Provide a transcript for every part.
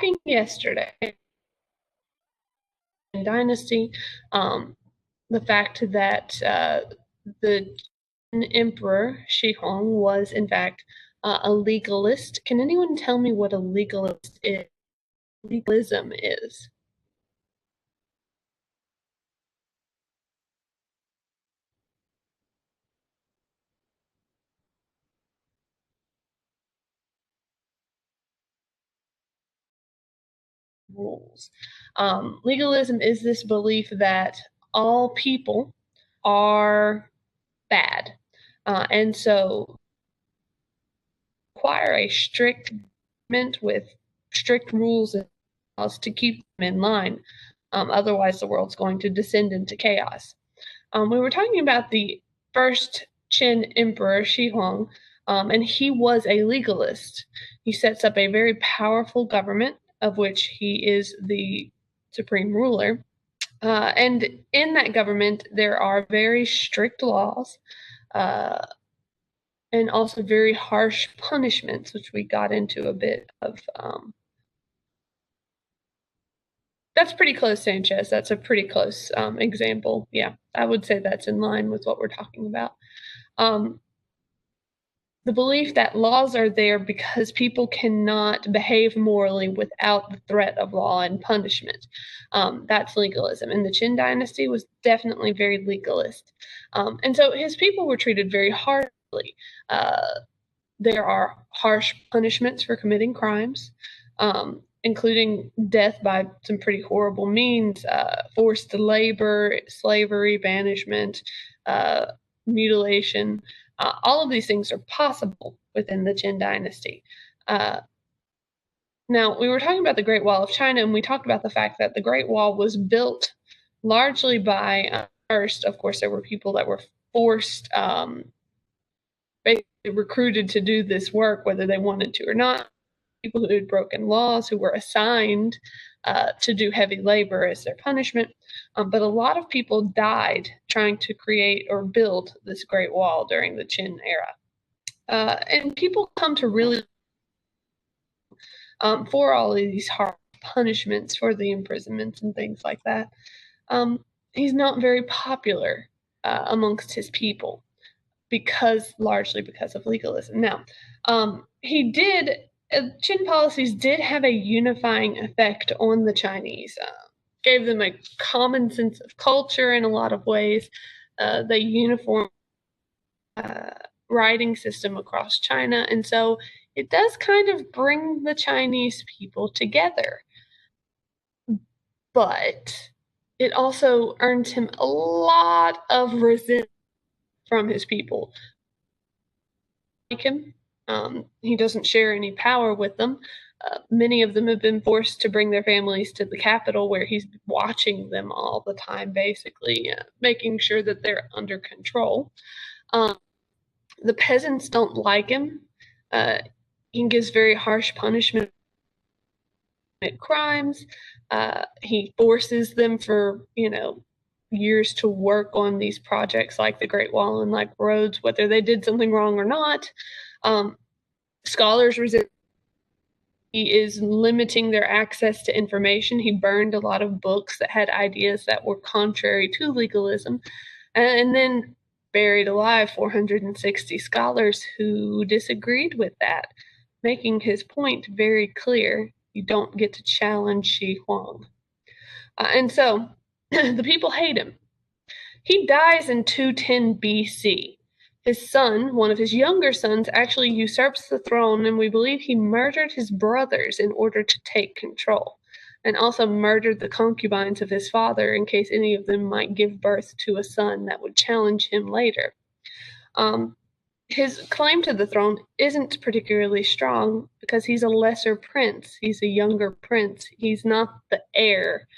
talking yesterday in Dynasty, the fact that the Emperor Shi Hong was, in fact, a legalist. Can anyone tell me what a legalist is? Legalism is? Rules. Legalism is this belief that all people are bad. And so require a strict government with strict rules and laws to keep them in line. Otherwise, the world's going to descend into chaos. We were talking about the first Qin emperor, Shi Huang, and he was a legalist. He sets up a very powerful government, of which he is the supreme ruler. And in that government, there are very strict laws uh, and also very harsh punishments, which we got into a bit of. That's pretty close, Sanchez. That's a pretty close example. Yeah, I would say that's in line with what we're talking about. Um, the belief that laws are there because people cannot behave morally without the threat of law and punishment. That's legalism. And the Qin dynasty was definitely very legalist. And so his people were treated very harshly. There are harsh punishments for committing crimes, including death by some pretty horrible means, forced labor, slavery, banishment, uh, mutilation. All of these things are possible within the Qin dynasty. Uh, Now, we were talking about the Great Wall of China, and we talked about the fact that the Great Wall was built largely by, first, of course, there were people that were forced, basically recruited to do this work, whether they wanted to or not. People who had broken laws, who were assigned to do heavy labor as their punishment. But a lot of people died trying to create or build this Great Wall during the Qin era. And people come to really for all of these hard punishments for the imprisonments and things like that. He's not very popular amongst his people largely because of legalism. Now, he did Qin policies did have a unifying effect on the Chinese. Gave them a common sense of culture in a lot of ways. They uniform uh, writing system across China, and so it does kind of bring the Chinese people together. But it also earns him a lot of resentment from his people. Like him, he doesn't share any power with them. Many of them have been forced to bring their families to the capital where he's watching them all the time, basically, making sure that they're under control. Um, the peasants don't like him. Uh, he gives very harsh punishment for crimes. He forces them for, years to work on these projects like the Great Wall and like roads, whether they did something wrong or not. Um, Scholars resist. He is limiting their access to information. He burned a lot of books that had ideas that were contrary to legalism, and then buried alive 460 scholars who disagreed with that, making his point very clear. You don't get to challenge Shi Huang. And so the people hate him. He dies in 210 BC. His son, one of his younger sons, actually usurps the throne, and we believe he murdered his brothers in order to take control, and also murdered the concubines of his father in case any of them might give birth to a son that would challenge him later. Um, his claim to the throne isn't particularly strong because he's a lesser prince. He's a younger prince. He's not the heir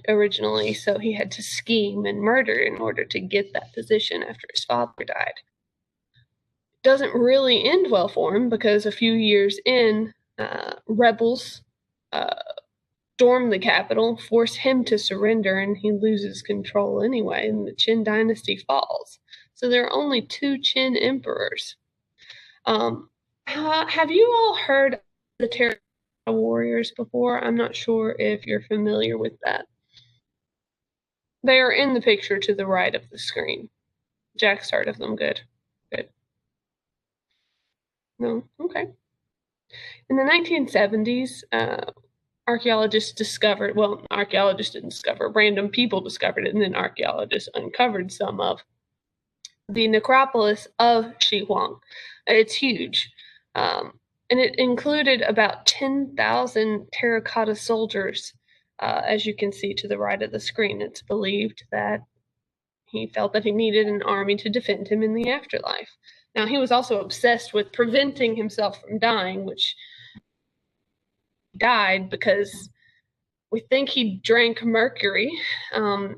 originally, so he had to scheme and murder in order to get that position after his father died. Doesn't really end well for him because a few years in, rebels uh, storm the capital, force him to surrender, and he loses control anyway, and the Qin dynasty falls. So there are only two Qin emperors. Have you all heard of the terror warriors before. I'm not sure if you're familiar with that. They are in the picture to the right of the screen. Jack's heard of them. Good. Good. No? Okay. In the 1970s, archaeologists discovered, well, archaeologists didn't discover, random people discovered it, and then archaeologists uncovered some of the necropolis of Shihuang. It's huge. And it included about 10,000 terracotta soldiers, as you can see to the right of the screen. It's believed that he felt that he needed an army to defend him in the afterlife. Now, he was also obsessed with preventing himself from dying, which died because we think he drank mercury.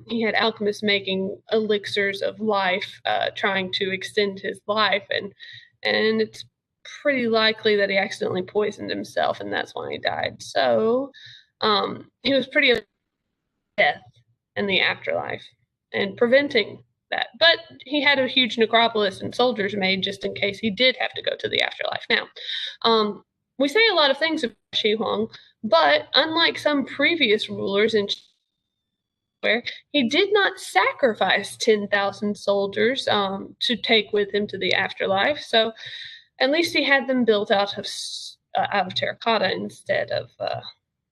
He had alchemists making elixirs of life, trying to extend his life, and it's pretty likely that he accidentally poisoned himself, and that's why he died. So he was pretty death in the afterlife and preventing that. But he had a huge necropolis and soldiers made just in case he did have to go to the afterlife. Now, we say a lot of things about Shi Huang, but unlike some previous rulers in where he did not sacrifice 10,000 soldiers to take with him to the afterlife. So at least he had them built out of terracotta instead of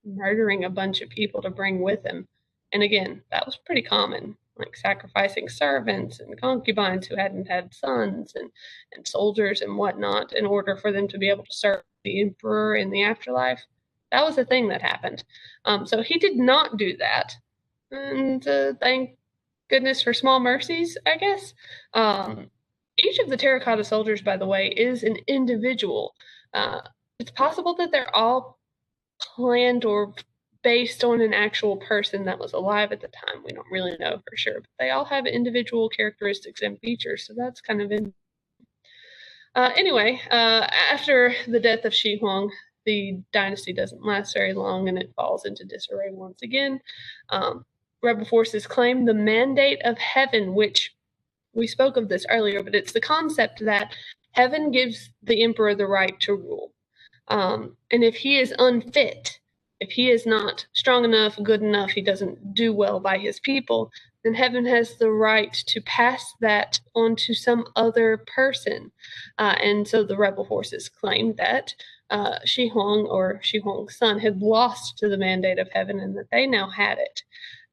murdering a bunch of people to bring with him. And again, that was pretty common, like sacrificing servants and concubines who hadn't had sons and soldiers and whatnot in order for them to be able to serve the emperor in the afterlife. That was a thing that happened. So he did not do that. And thank goodness for small mercies, I guess. Each of the terracotta soldiers, by the way, is an individual. It's possible that they're all planned or based on an actual person that was alive at the time. We don't really know for sure, but they all have individual characteristics and features, so that's kind of in. Anyway, after the death of Shi Huang, the dynasty doesn't last very long and it falls into disarray once again. Rebel forces claim the mandate of heaven, which we spoke of this earlier, but it's the concept that heaven gives the emperor the right to rule. And if he is unfit, if he is not strong enough, good enough, he doesn't do well by his people, then heaven has the right to pass that on to some other person. And so the rebel forces claimed that Shi Huang or Shi Huang's son had lost to the mandate of heaven and that they now had it.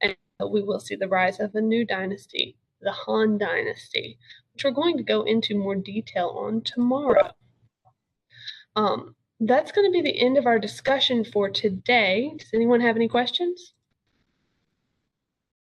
And we will see the rise of a new dynasty, the Han Dynasty, which we're going to go into more detail on tomorrow. That's going to be the end of our discussion for today. Does anyone have any questions?